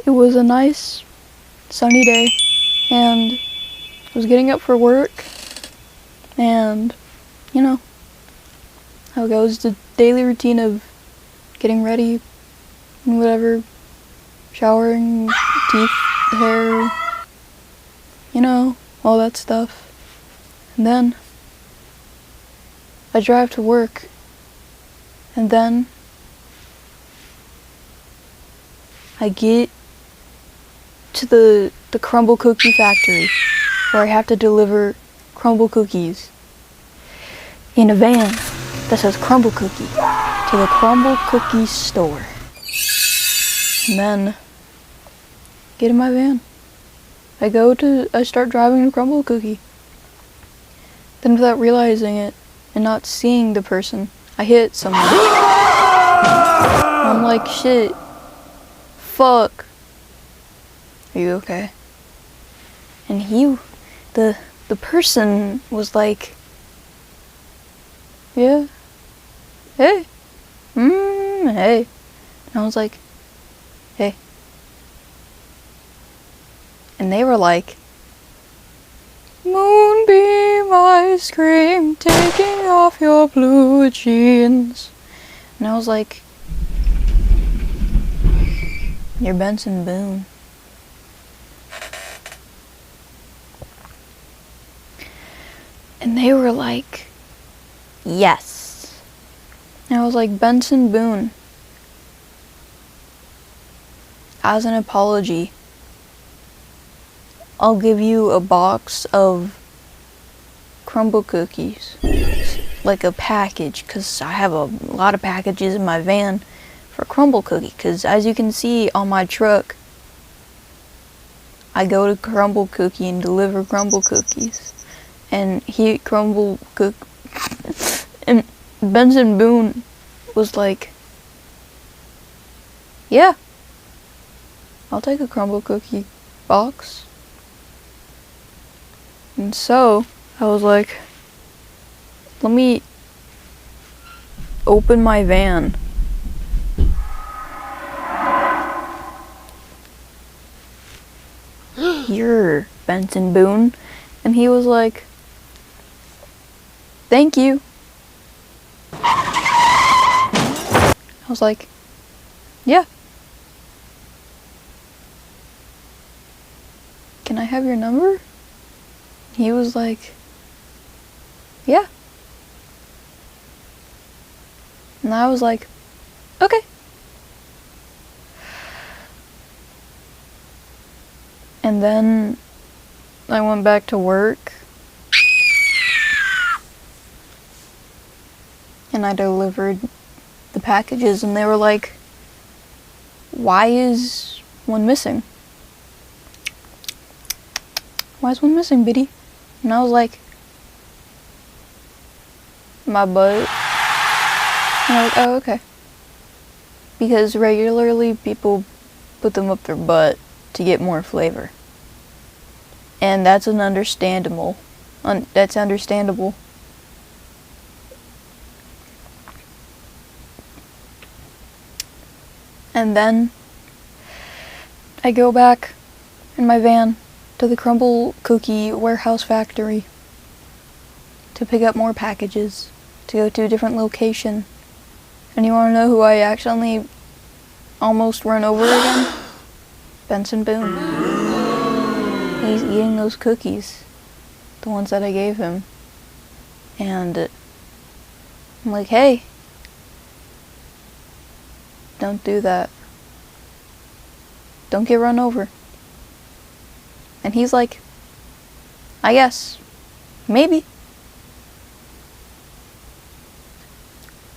It was a nice sunny day, and I was getting up for work, and you know how it goes, the daily routine of getting ready and whatever, showering, teeth, hair, you know, all that stuff. And then I drive to work, and then I get to the crumble cookie factory where I have to deliver crumble cookies in a van that says crumble cookie to the crumble cookie store. And then get in my van. I start driving to crumble cookie. Then without realizing it and not seeing the person, I hit someone. And I'm like, shit. Fuck. Are you okay? And the person was like, yeah, hey, hey. And I was like, hey. And they were like, moonbeam ice cream, taking off your blue jeans. And I was like, you're Benson Boone. And they were like, yes. And I was like, Benson Boone, as an apology, I'll give you a box of crumble cookies, like a package, because I have a lot of packages in my van for crumble cookie, because as you can see on my truck, I go to crumble cookie and deliver crumble cookies. And and Benson Boone was like, yeah, I'll take a crumble cookie box. And so I was like, let me open my van. You're Benson Boone. And he was like, thank you. I was like, yeah. Can I have your number? He was like, yeah. And I was like, okay. And then I went back to work. And I delivered the packages, and they were like, why is one missing? Why is one missing, Biddy? And I was like, my butt. And I was like, oh, okay. Because regularly people put them up their butt to get more flavor. And that's understandable. That's understandable. And then I go back in my van to the crumble cookie warehouse factory to pick up more packages, to go to a different location. And you want to know who I accidentally almost run over again? Benson Boone. He's eating those cookies, the ones that I gave him. And I'm like, hey, don't do that. Don't get run over. And he's like, I guess, maybe.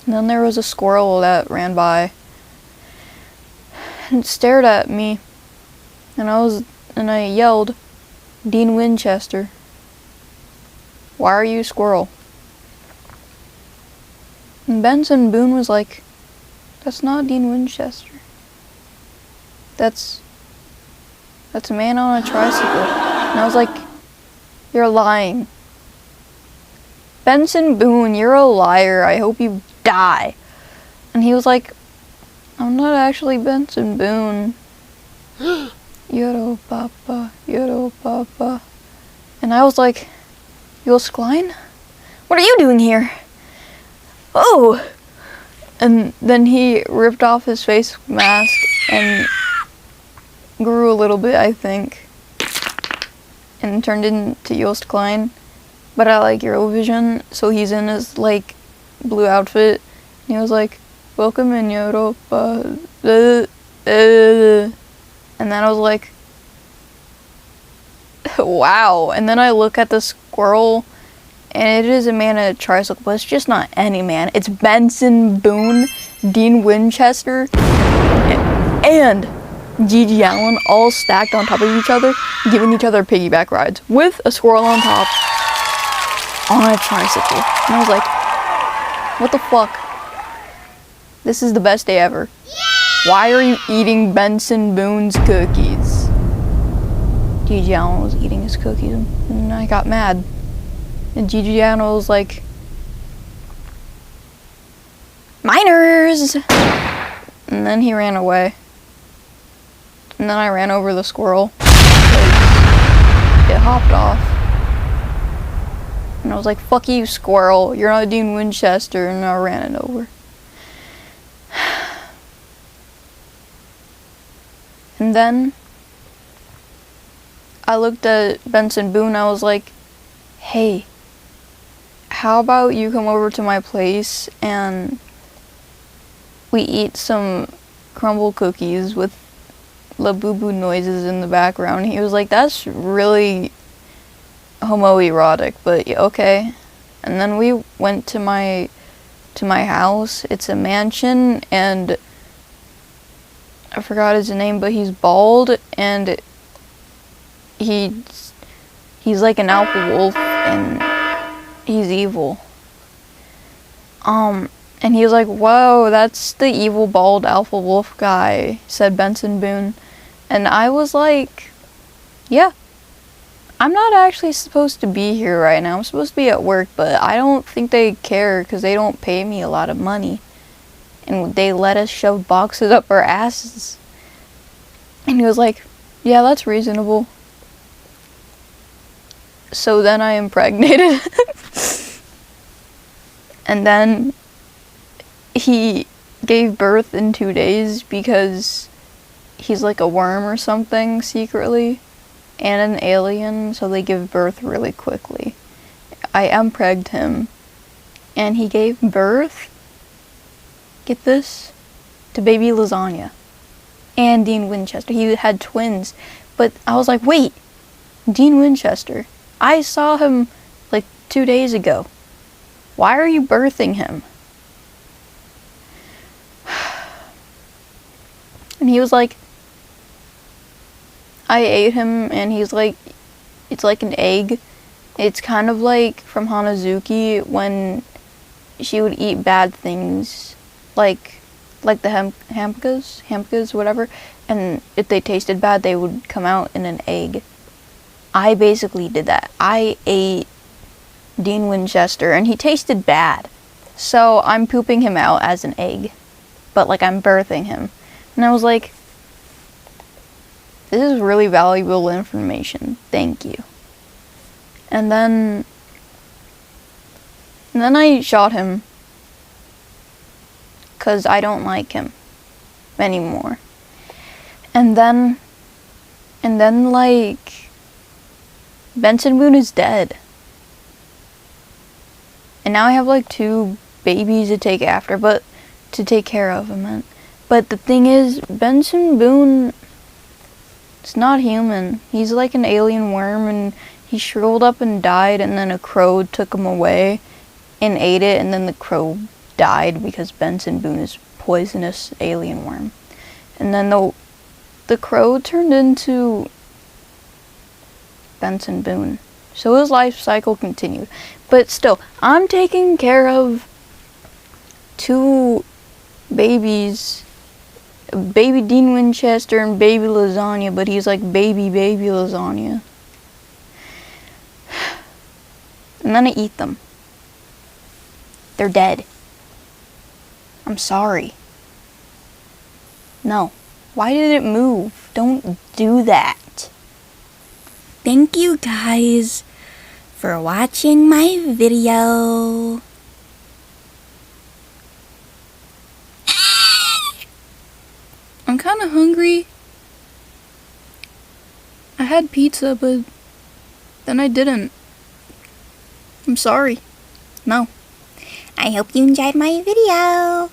And then there was a squirrel that ran by and stared at me, and I yelled, Dean Winchester, why are you a squirrel? And Benson Boone was like, that's not Dean Winchester. That's a man on a tricycle. And I was like, you're lying. Benson Boone, you're a liar. I hope you die. And he was like, I'm not actually Benson Boone. Yoro Papa, Yoro Papa. And I was like, Joost Klein? What are you doing here? Oh! And then he ripped off his face mask and grew a little bit, I think. And turned into Joost Klein. But I like Eurovision, so he's in his, like, blue outfit. And he was like, welcome in Europa. And then I was like, wow. And then I look at the squirrel, and it is a man in a tricycle, but it's just not any man. It's Benson Boone, Dean Winchester, and Gigi Allen all stacked on top of each other, giving each other piggyback rides with a squirrel on top on a tricycle. And I was like, what the fuck? This is the best day ever. Why are you eating Benson Boone's cookies? Gigi Allen was eating his cookies, and I got mad. And Gigi Allen was like, miners! And then he ran away. And then I ran over the squirrel. It hopped off. And I was like, fuck you, squirrel. You're not Dean Winchester. And I ran it over. And then I looked at Benson Boone. I was like, hey, how about you come over to my place and we eat some crumble cookies with La Boo Boo noises in the background. He was like, that's really homoerotic, but okay. And then we went to my house. It's a mansion, and I forgot his name, but he's bald, and he's like an alpha wolf, and he's evil. And he was like, whoa, that's the evil bald alpha wolf guy, said Benson Boone. And I was like, yeah, I'm not actually supposed to be here right now. I'm supposed to be at work, but I don't think they care because they don't pay me a lot of money. And they let us shove boxes up our asses. And he was like, yeah, that's reasonable. So then I impregnated. And then he gave birth in 2 days because he's like a worm or something secretly. And an alien, so they give birth really quickly. I mpregged him. And he gave birth, get this, to baby Lasagna. And Dean Winchester. He had twins. But I was like, wait, Dean Winchester. I saw him like 2 days ago. Why are you birthing him? And he was like, I ate him, and he's like, it's like an egg. It's kind of like from Hanazuki when she would eat bad things, like the hamkas, whatever, and if they tasted bad, they would come out in an egg. I basically did that. I ate Dean Winchester, and he tasted bad. So I'm pooping him out as an egg, but like I'm birthing him. And I was like, this is really valuable information. Thank you. And then I shot him because I don't like him anymore. And then like Benson Boone is dead. And now I have like 2 babies to take care of, I meant. But the thing is, Benson Boone, it's not human. He's like an alien worm, and he shriveled up and died, and then a crow took him away and ate it, and then the crow died because Benson Boone is poisonous alien worm. And then the crow turned into Benson Boone. So his life cycle continued. But still, I'm taking care of 2 babies, baby Dean Winchester and baby Lasagna, but he's like baby Lasagna. And then I eat them. They're dead. I'm sorry. No. Why did it move? Don't do that. thank you guys for watching my video. I'm kind of hungry. I had pizza, but then I didn't. I'm sorry. No. I hope you enjoyed my video.